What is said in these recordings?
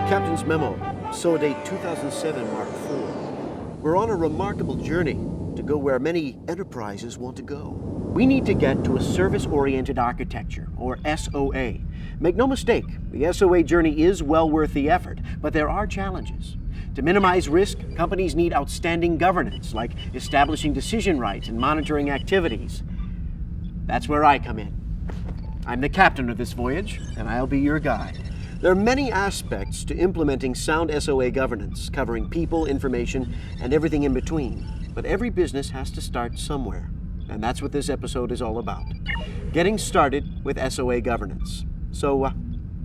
Captain's Memo, SOA Date 2007 Mark IV. We're on a remarkable journey to go where many enterprises want to go. We need to get to a service-oriented architecture, or SOA. Make no mistake, the SOA journey is well worth the effort, but there are challenges. To minimize risk, companies need outstanding governance, like establishing decision rights and monitoring activities. That's where I come in. I'm the captain of this voyage, and I'll be your guide. There are many aspects to implementing sound SOA governance, covering people, information, and everything in between. But every business has to start somewhere, and that's what this episode is all about. Getting started with SOA governance. So,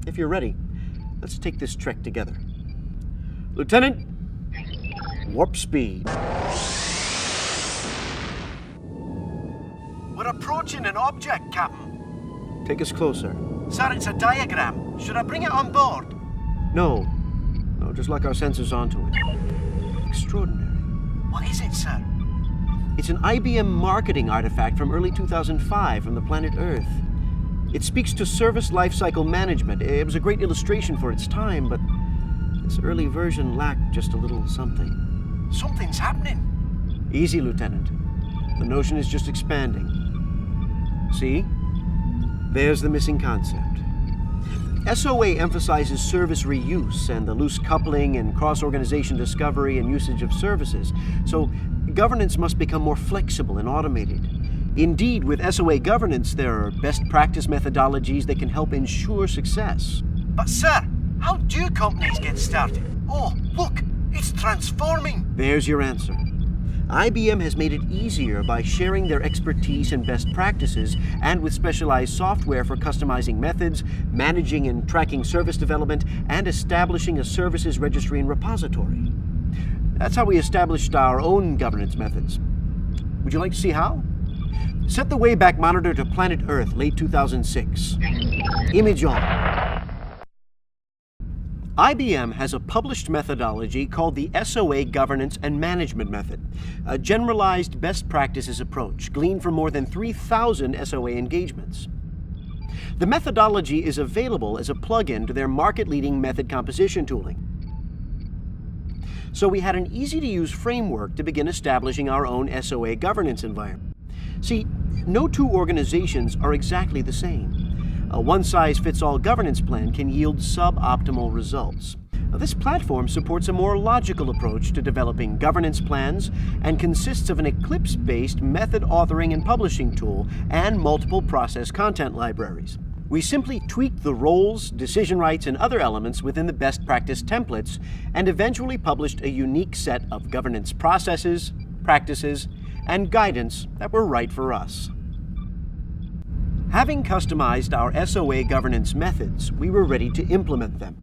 if you're ready, let's take this trek together. Lieutenant, warp speed. We're approaching an object, Captain. Take us closer. Sir, it's a diagram. Should I bring it on board? No, just lock our sensors onto it. Extraordinary. What is it, sir? It's an IBM marketing artifact from early 2005 from the planet Earth. It speaks to service lifecycle management. It was a great illustration for its time, but this early version lacked just a little something. Something's happening. Easy, Lieutenant. The notion is just expanding. See? There's the missing concept. SOA emphasizes service reuse and the loose coupling and cross-organization discovery and usage of services. So governance must become more flexible and automated. Indeed, with SOA governance, there are best practice methodologies that can help ensure success. But sir, how do companies get started? Oh, look, it's transforming. There's your answer. IBM has made it easier by sharing their expertise and best practices, and with specialized software for customizing methods, managing and tracking service development, and establishing a services registry and repository. That's how we established our own governance methods. Would you like to see how? Set the Wayback Monitor to Planet Earth, late 2006. Image on. IBM has a published methodology called the SOA Governance and Management Method, a generalized best practices approach gleaned from more than 3,000 SOA engagements. The methodology is available as a plug-in to their market-leading method composition tooling. So we had an easy-to-use framework to begin establishing our own SOA governance environment. See, no two organizations are exactly the same. A one-size-fits-all governance plan can yield suboptimal results. Now, this platform supports a more logical approach to developing governance plans and consists of an Eclipse-based method authoring and publishing tool and multiple process content libraries. We simply tweaked the roles, decision rights, and other elements within the best practice templates and eventually published a unique set of governance processes, practices, and guidance that were right for us. Having customized our SOA governance methods, we were ready to implement them.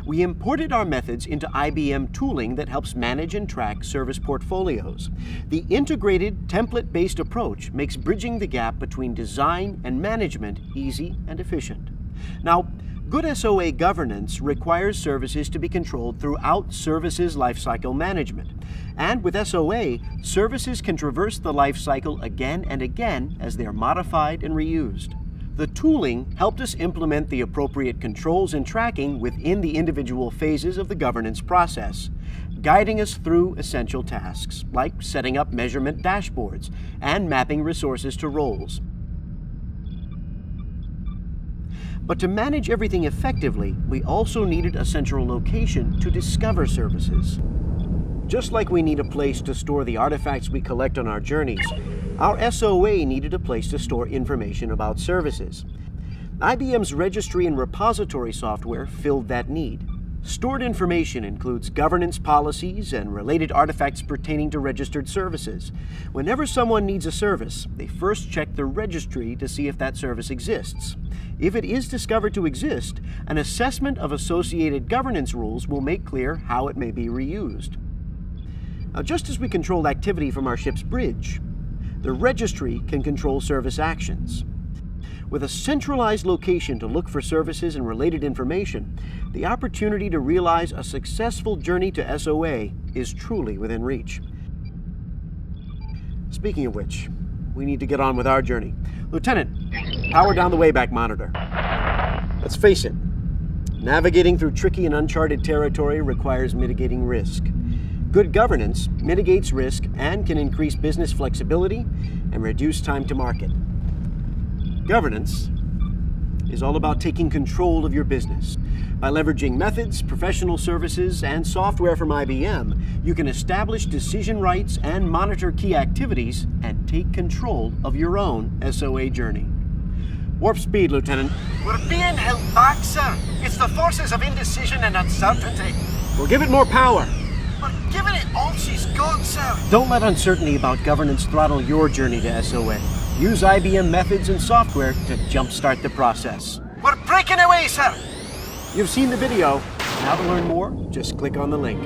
We imported our methods into IBM tooling that helps manage and track service portfolios. The integrated, template-based approach makes bridging the gap between design and management easy and efficient. Now, good SOA governance requires services to be controlled throughout services lifecycle management. And with SOA, services can traverse the lifecycle again and again as they are modified and reused. The tooling helped us implement the appropriate controls and tracking within the individual phases of the governance process, guiding us through essential tasks like setting up measurement dashboards and mapping resources to roles. But to manage everything effectively, we also needed a central location to discover services. Just like we need a place to store the artifacts we collect on our journeys, our SOA needed a place to store information about services. IBM's registry and repository software filled that need. Stored information includes governance policies and related artifacts pertaining to registered services. Whenever someone needs a service, they first check the registry to see if that service exists. If it is discovered to exist, an assessment of associated governance rules will make clear how it may be reused. Now, just as we control activity from our ship's bridge, the registry can control service actions. With a centralized location to look for services and related information, the opportunity to realize a successful journey to SOA is truly within reach. Speaking of which, we need to get on with our journey. Lieutenant, power down the Wayback Monitor. Let's face it, Navigating through tricky and uncharted territory requires mitigating risk. Good governance mitigates risk and can increase business flexibility and reduce time to market. Governance is all about taking control of your business. By leveraging methods, professional services, and software from IBM, you can establish decision rights and monitor key activities and take control of your own SOA journey. Warp speed, Lieutenant. We're being held back, sir. It's the forces of indecision and uncertainty. We'll give it more power. We're giving it all she's got, sir. Don't let uncertainty about governance throttle your journey to SOA. Use IBM methods and software to jumpstart the process. We're breaking away, sir. You've seen the video. Now to learn more, just click on the link.